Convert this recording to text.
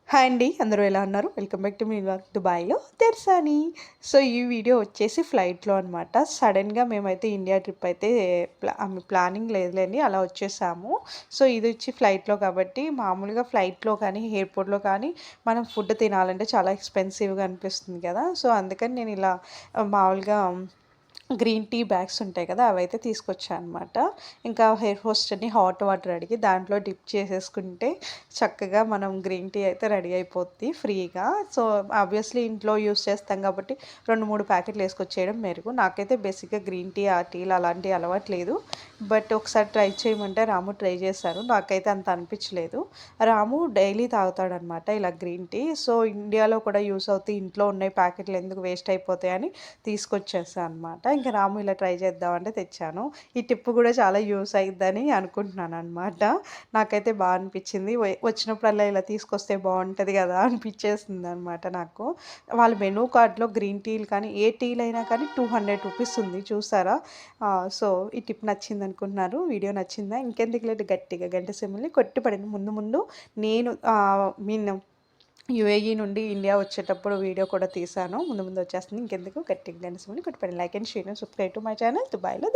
Hi అండి, అందరూ ఎలా ఉన్నారు? Welcome back to me vlog దుబాయ్‌లో తెర్సాని. సో, ఈ వీడియో వచ్చేసి ఫ్లైట్‌లో అనమాట. సడెన్‌గా మేమైతే ఇండియా ట్రిప్ అయితే ప్లానింగ్ లేదులేండి, అలా వచ్చేసాము. సో, ఇదొచ్చి ఫ్లైట్‌లో కాబట్టి మామూలుగా ఫ్లైట్‌లో కానీ, ఎయిర్‌పోర్ట్‌లో కానీ మనం ఫుడ్ తినాలంటే చాలా ఎక్స్‌పెన్సివ్‌గా అనిపిస్తుంది కదా! సో, అందుకని నేను ఇలా మామూలుగా గ్రీన్ టీ బ్యాగ్స్ ఉంటాయి కదా! అవైతే తీసుకొచ్చా అనమాట. ఇంకా ఎయిర్ హోస్టెస్‌ని హాట్ వాటర్ అడిగి దాంట్లో డిప్ చేసేసుకుంటే చక్కగా మనం గ్రీన్ టీ అయితే రెడీ అయిపోద్ది ఫ్రీగా. సో, ఆబ్వియస్లీ ఇంట్లో యూజ్ చేస్తాం కాబట్టి 2, 3 ప్యాకెట్లు ఏసుకొచ్చేయడం మెరుగు. నాకైతే బేసిక్‌గా గ్రీన్ టీ, ఆ టీలు అలాంటివి అలవాటు లేదు. బట్ ఒకసారి ట్రై చేయమంటే రాము ట్రై చేశారు. నాకైతే అంత అనిపించలేదు. రాము డైలీ తాగుతాడనమాట ఇలా గ్రీన్ టీ. సో, ఇండియాలో కూడా యూజ్ అవుతాయి. ఇంట్లో ఉన్నాయి ప్యాకెట్లు ఎందుకు వేస్ట్ అయిపోతాయని తీసుకొచ్చేసా అనమాట. ఇంక రాము ఇలా ట్రై చేద్దామంటే తెచ్చాను. ఈ టిప్ కూడా చాలా యూజ్ అయిద్దని అనుకుంటున్నాననమాట. నాకైతే అనిపిచ్చింది. వచ్చినప్పుడల్లా ఇలా తీసుకొస్తే బావుంటది గదా! అనిపిచ్చేసిందనమాట నాకు. వాళ్ళ మెనూ కార్డ్‌లో గ్రీన్ టీలు కానీ, ఏ టీలైనా కానీ రూ. 200 ఉంది చూసారా? సో, ఈ టిప్ నచ్చిందనుకుంటున్నాను. వీడియో నచ్చిందా? ఇంకెందుకు లేట్ గట్టిగా గంట సింబల్‌ని కొట్టి పడండి. ముందు ముందు నేను మీన్ యూఏఈ నుండి ఇండియా వచ్చేటప్పుడు వీడియో కూడా తీశాను. ముందు ముందు వచ్చేస్తుంది. ఇంకెందుకు గట్టిగా గంట సింబల్‌ని కొట్టి పడండి. Like and share and subscribe to my channel దుబాయ్‌లో